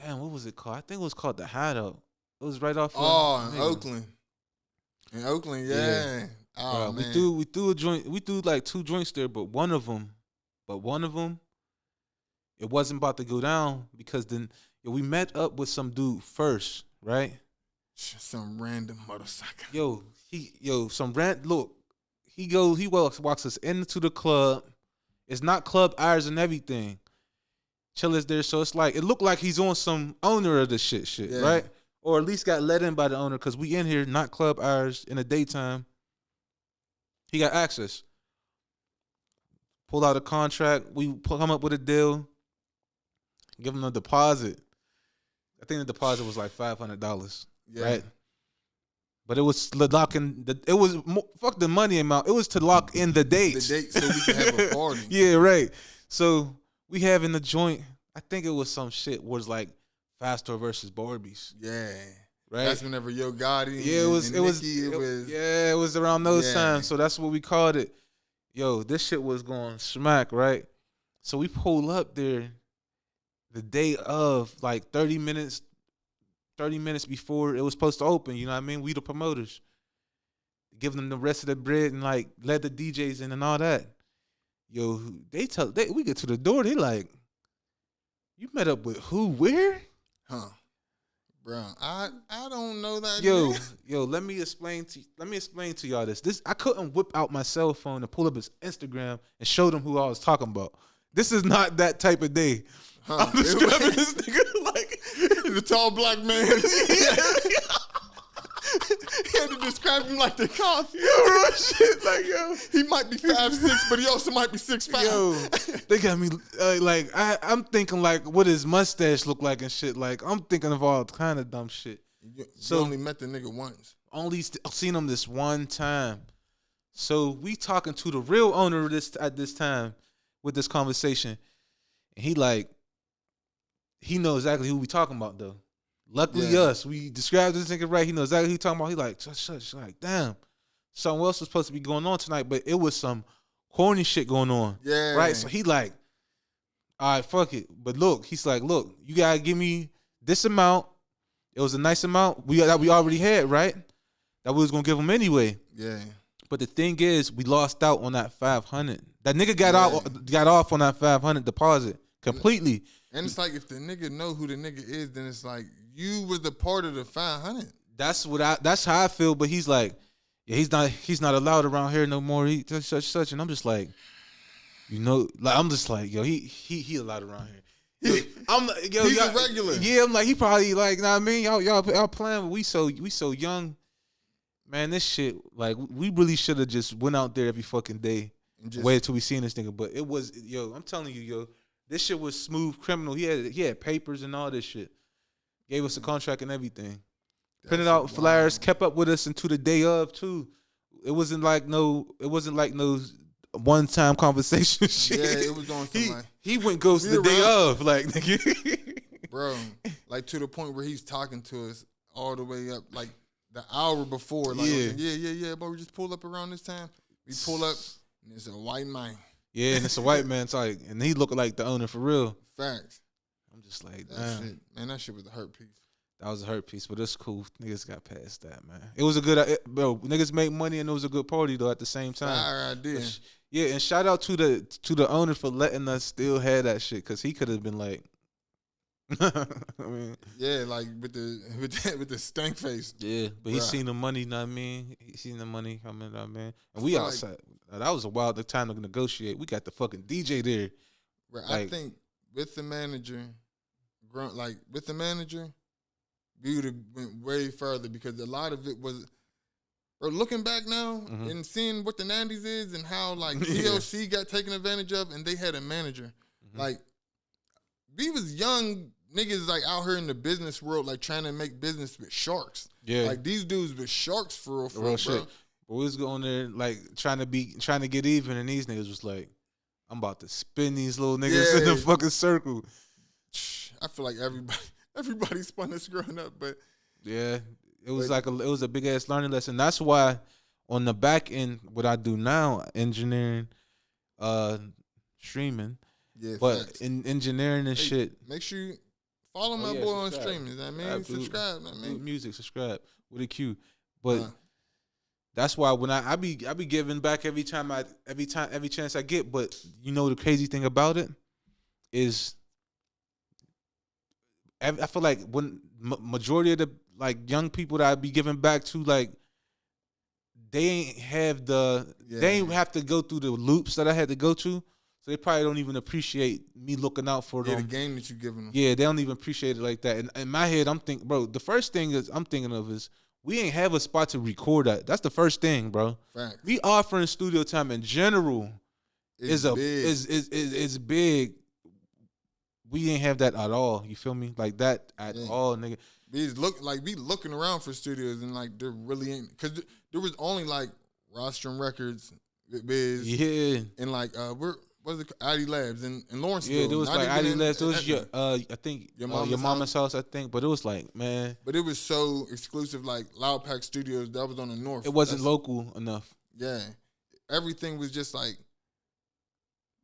Damn, what was it called? I think it was called the Hideout. It was right off. In Oakland. In Oakland, yeah. Oh bruh, man, we threw a joint. We threw like 2 joints there, but one of them. It wasn't about to go down because then we met up with some dude first, right? Some random motorcycle. Look, he walks us into the club. It's not club hours and everything. Chill is there, so it's like, it looked like he's on some owner of the shit, yeah. Right? Or at least got let in by the owner, because we in here, not club hours, in the daytime. He got access. Pull out a contract. We come up with a deal. Give him a deposit. I think the deposit was like $500, right? But it was locking. Fuck the money amount. It was to lock in the dates. The date so we can have a party. Yeah, right. So we having the joint. I think it was some shit was like Fastor versus Barbies. Yeah, right. That's whenever Yo Gotti. Yeah, it was around those times. So that's what we called it. Yo, this shit was going smack, right? So we pull up there the day of, like 30 minutes before it was supposed to open, you know what I mean? We the promoters. Give them the rest of the bread and like let the DJs in and all that. Yo, we get to the door, they like, you met up with who, where? Huh. Bro, I don't know that. Yo, let me explain to y'all this. I couldn't whip out my cell phone and pull up his Instagram and show them who I was talking about. This is not that type of day. I'm describing this nigga like the tall black man. He had to describe him like the cops. Real shit, like, yo, he might be 5'6", but he also might be 6'5". Yo, they got me like I'm thinking like what his mustache look like and shit. Like I'm thinking of all kind of dumb shit. You only met the nigga once. Only seen him this one time. So we talking to the real owner at this time with this conversation, and he knows exactly who we talking about though. Luckily us, we described this nigga right. He knows exactly who he talking about. He like, shush. Like, damn, something else was supposed to be going on tonight, but it was some corny shit going on. Yeah. Right? So he like, all right, fuck it. But look, he's like, look, you gotta give me this amount. It was a nice amount that we already had, right? That we was gonna give him anyway. Yeah. But the thing is, we lost out on that 500. That nigga got off on that 500 deposit completely. And it's like if the nigga know who the nigga is, then it's like you was the part of the 500. That's how I feel. But he's like, yeah, he's not allowed around here no more. He such, and I'm just like, you know, like I'm just like, yo, he allowed around here. I'm like, yo, he's a regular. Yeah, I'm like, he probably like, know what I mean, y'all playing, but we so young, man. This shit, like, we really should have just went out there every fucking day and waited till we seen this nigga. But it was, yo, I'm telling you, yo, this shit was smooth criminal. He had papers and all this shit. Gave us a contract and everything. Printed out flyers, kept up with us until the day of too. It wasn't like no one time conversation shit. Yeah, it was on some he went ghost the day of, like, nigga. Bro, like to the point where he's talking to us all the way up, like the hour before. Like, yeah, but we just pull up around this time. We pull up, and it's a white man. Yeah, and it's a white man, like, and he looking like the owner for real. Facts. I'm just like, that shit, man, that shit was a hurt piece. That was a hurt piece, but it's cool. Niggas got past that, man. It was a good, bro. Niggas make money, and it was a good party though. At the same time, fire idea. Yeah, and shout out to the owner for letting us still have that shit, because he could have been like, I mean, yeah, like with the stank face. Yeah, but he seen the money. Know what I mean? He seen the money coming. Know what I mean? And we outside. Like, that was a wild time to negotiate. We got the fucking DJ there. Right. Like, I think with the manager, we would have went way further, because a lot of it was. Or looking back now and seeing what the 90s is and how like TLC got taken advantage of, and they had a manager. Like, we was young niggas like out here in the business world, like trying to make business with sharks. Yeah, like these dudes with sharks for real shit. But we was going there like trying to get even, and these niggas was like, I'm about to spin these little niggas in the fucking circle. I feel like everybody spun this growing up, but yeah. It was it was a big ass learning lesson. That's why on the back end, what I do now, engineering, streaming, but facts. In engineering and shit. Make sure you follow my boy on streaming. You know what I mean, subscribe. You know what I mean, Doob Musiq, subscribe with a Q. But that's why when I be giving back every chance I get. But you know the crazy thing about it is, I feel like when majority of the like young people that I be giving back to, like, they ain't have they ain't have to go through the loops that I had to go to, so they probably don't even appreciate me looking out for them. The game that you giving them. Yeah, they don't even appreciate it like that. And in my head, I'm thinking, bro, the first thing I'm thinking of is we ain't have a spot to record at. That's the first thing, bro. Facts. We offering studio time in general is big. We ain't have that at all. You feel me? Like that at all, nigga. We looking around for studios, and like there really ain't, because there was only like Rostrum Records, Biz, and like where was it, ID Labs in Lawrenceville. Yeah, there was like ID Labs. There was I think your mama's house, I think. But it was like, man. But it was so exclusive, like Loud Pack Studios that was on the north. It wasn't local enough. Yeah, everything was just like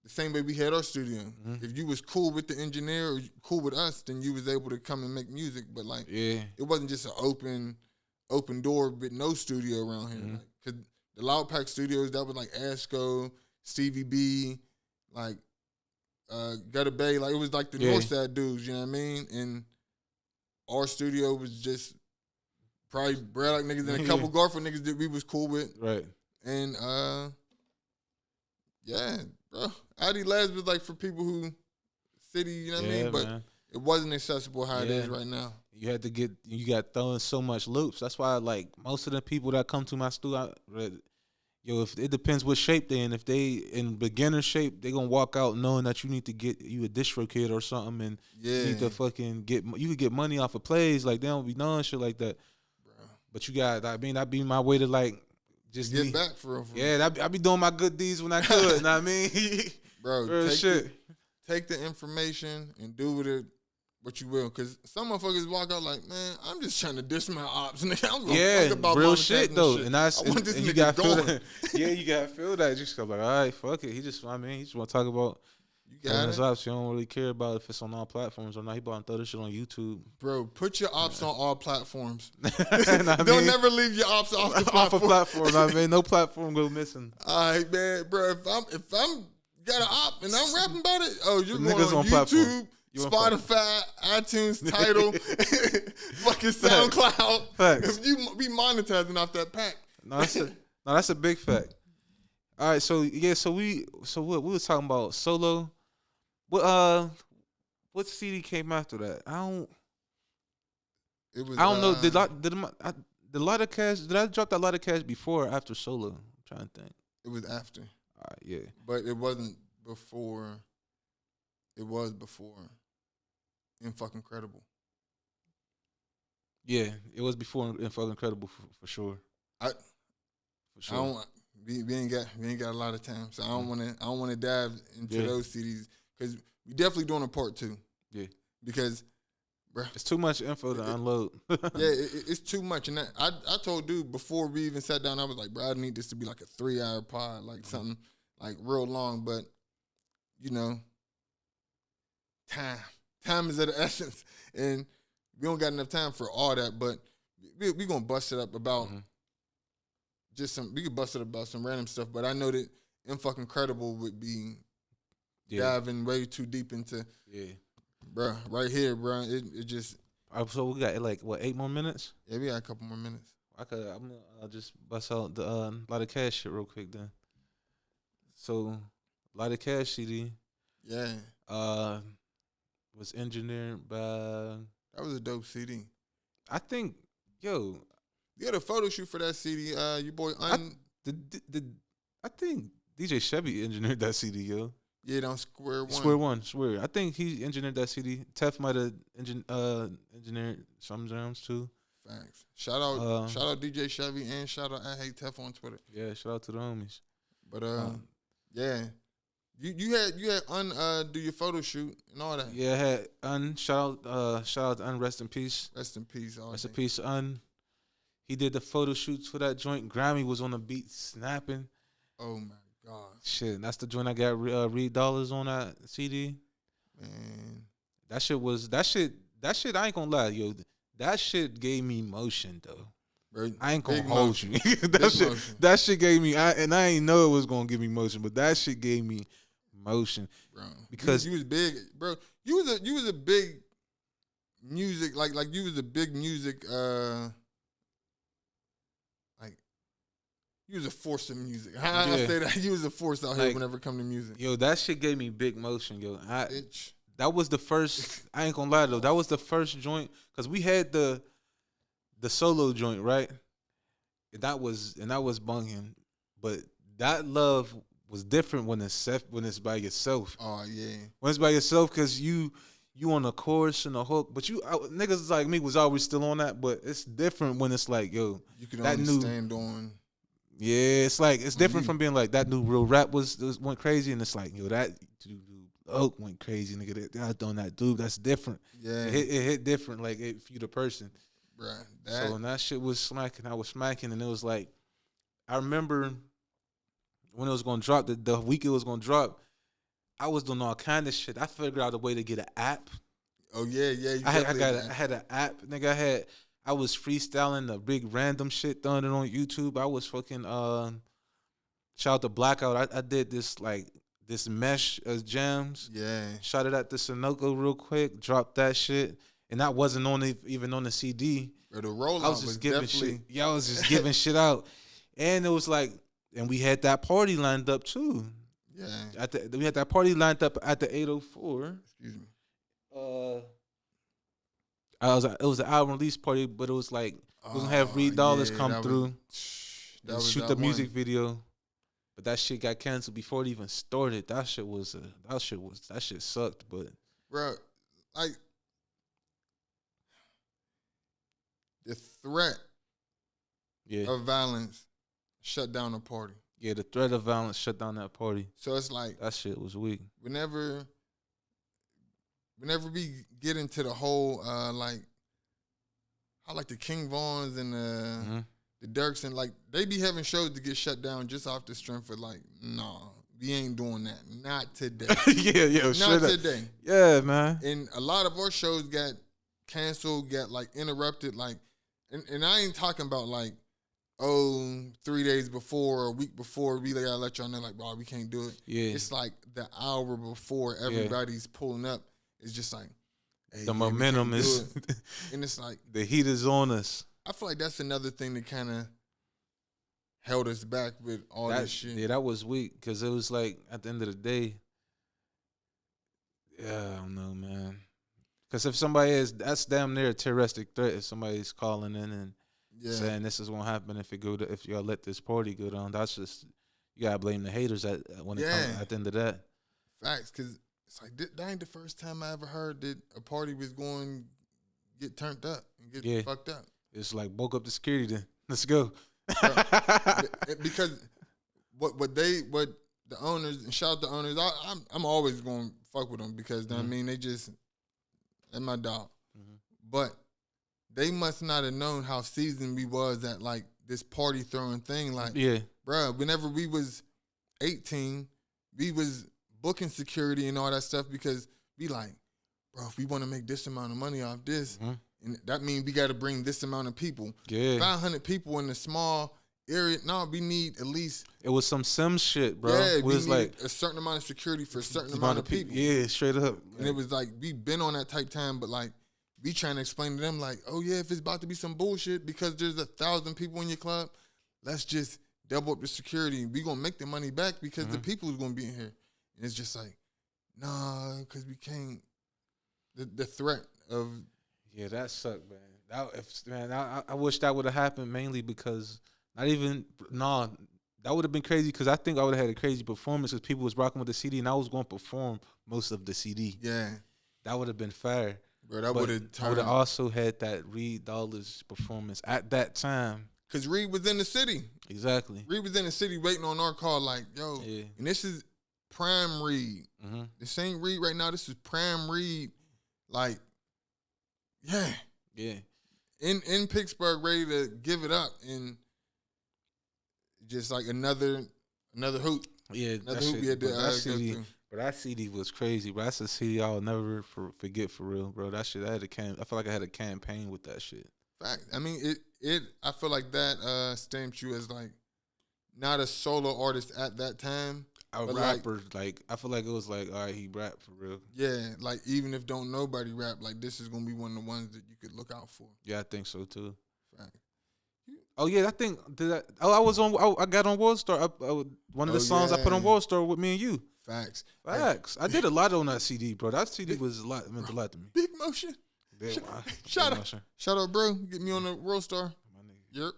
the same way we had our studio. If you was cool with the engineer or cool with us, then you was able to come and make music. But like, it wasn't just an open door with no studio around here. Like, 'cause the Loud Pack Studios, that was like Asco, Stevie B, like Gutter Bay. Like, it was like the Northside dudes, you know what I mean? And our studio was just probably Brad like niggas and a couple Garfield niggas that we was cool with. Right. And bro, ID Labs was like for people who city, you know what I mean? But it wasn't accessible how it is right now. You got throwing so much loops. That's why like most of the people that come to my studio, if it depends what shape they in. If they in beginner shape, they gonna walk out knowing that you need to get you a distro kit or something, and you need to fucking you could get money off of plays. Like, they don't be knowing shit like that. Bro. But you got, I mean, that'd be my way to like just get back for real. Yeah, I be doing my good deeds when I could. Know what I mean? Bro, take the information and do with it what you will, because some motherfuckers walk out like, man, I'm just trying to dish my ops, nigga. I'm gonna Yeah, fuck about real monetizing shit this though, shit. and that's I want this and you nigga gotta feel going. that. Yeah, you gotta feel that. Just go like, all right, fuck it. He just, I mean, he just want to talk about You got his it, ops. He don't really care about if it's on all platforms or not. He about to throw this shit on YouTube. bro. Put your ops on all platforms. I Don't mean, never leave your ops off the off a platform. platform. I mean, no platform go missing. All right, man, bro. If I'm got an op and I'm rapping about it, oh, you're The going niggas on on YouTube, platform. You on Spotify, iTunes, Tidal, fucking SoundCloud. Facts. If you be monetizing off that pack, No, that's a big fact. All right, so yeah, so what we was talking about solo. What CD came after that? it was. I don't know. The lot of cash? Did I drop that lot of cash before or after solo? I'm trying to think. It was after, All right, yeah. but it wasn't before. It was before. In fucking credible. Yeah, it was before and fucking incredible for sure. I For sure. I don't. We ain't got a lot of time, so I don't want to dive into those CDs because we definitely doing a part 2. Yeah, because, bro, it's too much info to unload. it's too much. And I told dude before we even sat down, I was like, bro, I need this to be like a 3-hour pod, like something like real long. But you know, time is of the essence, and we don't got enough time for all that. But we gonna bust it up about. We could bust it about some random stuff, but I know that fucking credible would be diving way too deep into bruh, right here, bruh. It just So we got like what 8 more minutes? Yeah, we got a couple more minutes. I'm gonna just bust out the lot of cash shit real quick then. So lot of cash CD. Yeah. Was engineered by That was a dope CD. I think you had a photo shoot for that CD. Your boy I think DJ Chevy engineered that CD, yo. Yeah, on Square One. Square. I think he engineered that CD. Tef might have engineered some jams too. Facts. Shout out DJ Chevy and shout out I Hate Tef on Twitter. Yeah, shout out to the homies. But yeah. You had do your photo shoot and all that. Yeah, I had shout out to rest in peace. Rest in peace. Rest in peace, He did the photo shoots for that joint. Grammy was on the beat snapping. Oh my God. Shit, that's the joint I got Reed Dollars on that CD. Man. That shit I ain't gonna lie, yo. That shit gave me motion though. Bro, I ain't gonna hold you. that shit gave me I ain't know it was gonna give me motion, but that shit gave me motion. Bro. Because you was big, bro. You was a big music like you was a big music you was a force in music. I say that you was a force out here whenever it come to music. Yo, that shit gave me big motion, yo. Bitch. That was the first. I ain't gonna lie though. That was the first joint because we had the solo joint, right? And that was bunging, but that love was different when it's by yourself. Oh yeah. When it's by yourself, because you on the chorus and the hook, but niggas like me was always still on that. But it's different when it's like, yo, you can only stand on. Yeah, it's like it's different from being like that new real rap went crazy, and it's like, yo, that dude Oak went crazy, nigga. That doing that dude, that's different. Yeah, it hit different, like if you the person. Bruh, So when that shit was smacking, I was smacking, and it was like, I remember when it was gonna drop, the week it was gonna drop, I was doing all kind of shit. I figured out a way to get an app. Oh yeah. I had an app, nigga. I was freestyling the big random shit, throwing it on YouTube. I was fucking shout out to Blackout. I did this mesh as jams. Yeah. Shot it at the Sunoco real quick, dropped that shit. And that wasn't even on the CD. Or the rollout I was just giving shit. Yeah, I was just giving shit out. And it was like, and we had that party lined up too. Yeah. We had that party lined up at the 804. Excuse me. It was an album release party, but it was like we was gonna have Reed Dollars come through and shoot the music video. But that shit got canceled before it even started. That shit sucked, but bro, like the threat of violence shut down the party. Yeah, the threat of violence shut down that party. So it's like that shit was weak. Whenever whenever we get into the whole like how like the King Vaughns and the Dirks and like they be having shows to get shut down just off the strength of like, nah, we ain't doing that. Not today. Yeah, not today. Yeah, man. And a lot of our shows got canceled, got like interrupted, like and I ain't talking about like, 3 days before or a week before, we gotta let y'all know like, bro, we can't do it. Yeah. It's like the hour before everybody's pulling up. It's just like, hey, the momentum is and it's like the heat is on us. I feel like that's another thing that kind of held us back with all this shit. Yeah, that was weak because it was like at the end of the day, I don't know, man. Because if somebody that's damn near a terroristic threat. If somebody's calling in and saying this is gonna happen if y'all let this party go down, that's just you gotta blame the haters when it comes at the end of that. Facts, because it's like that ain't the first time I ever heard that a party was going to get turned up and get fucked up. It's like bulk up the security then. Let's go. Because what the owners, and shout out the owners, I'm always going to fuck with them because I mean they're my dog. But they must not have known how seasoned we was at like this party throwing thing. Like, bruh, whenever we was 18, we was booking security and all that stuff because we like, bro, if we want to make this amount of money off this, and that means we got to bring this amount of people. 500 people in a small area. No, we need at least. It was some sim shit, bro. Yeah, it was like a certain amount of security for a certain amount of people. Yeah, straight up. And it was like we been on that type time, but like we trying to explain to them like, oh yeah, if it's about to be some bullshit because there's 1,000 people in your club, let's just double up the security. We gonna make the money back because the people is gonna be in here. And it's just like, nah, because we can't. The threat of that sucked, man. I wish that would have happened mainly because that would have been crazy because I think I would have had a crazy performance because people was rocking with the CD and I was going to perform most of the CD. Yeah, that would have been fire. Bro, that would have. I would have also had that Reed Dollars performance at that time. Cause Reed was in the city. Exactly. Reed was in the city waiting on our call, like, yo, and this is prime Reed. This ain't Reed right now. This is prime Reed. Like, in Pittsburgh, ready to give it up, and just like another hoop. Yeah, another hoop we had to go through. But that CD was crazy, bro. That's a CD I'll never forget for real, bro. That shit, I feel like I had a campaign with that shit. Fact. I mean, I feel like that stamped you as like not a solo artist at that time. A rapper, like I feel like it was like, all right, he rap for real. Yeah, like even if don't nobody rap, like this is gonna be one of the ones that you could look out for. Yeah, I think so too. Fact. Oh yeah, I think I got on World Star. One of the songs I put on World Star with me and you. Facts. I did a lot on that CD, bro. That CD was meant a lot to me. Big motion. Shout out, bro. Get me on the World Star. Yep.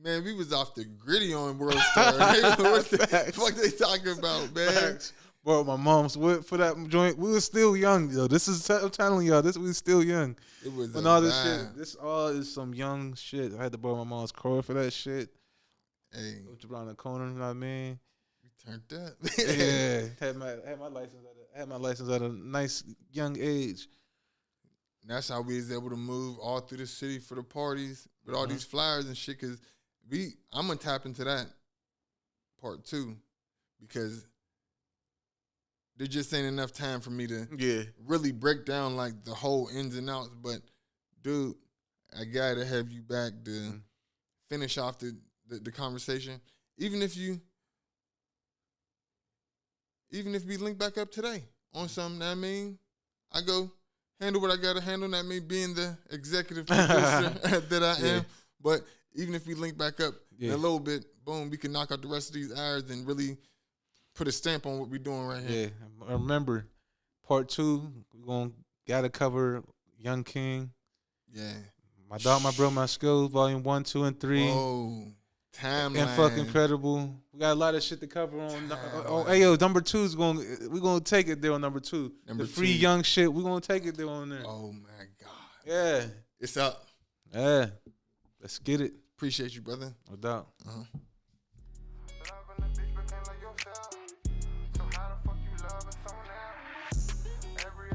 Man, we was off the gritty on World Star. What the fuck they talking about, man? Facts. Bro, my mom's whip for that joint. We was still young, yo. I'm telling y'all, we was still young. It was this shit. This all is some young shit. I had to borrow my mom's car for that shit. Hey, looked around the corner, you know what I mean? We turned up. Yeah, had my license at a nice young age. And that's how we was able to move all through the city for the parties with all these flyers and shit. Cause I'm gonna tap into that part too, because there just ain't enough time for me to really break down like the whole ins and outs. But dude, I gotta have you back to finish off the conversation. Even if we link back up today on something, that I mean, I go handle what I gotta handle, that me being the executive producer that I am. But even if we link back up in a little bit, boom, we can knock out the rest of these hours and really put a stamp on what we're doing right here. Yeah, remember, part 2, we're gotta cover Young King. Yeah. My Dog, My Bro, My Skills, Volume 1, 2, and 3. Whoa. Timeline. And fucking incredible. We got a lot of shit to cover on. Hey, yo, number 2 is we're gonna take it there on number 2. The free young shit, we're gonna take it there on there. Oh my God. Yeah. It's up. Yeah. Let's get it. Appreciate you, brother. No doubt. Every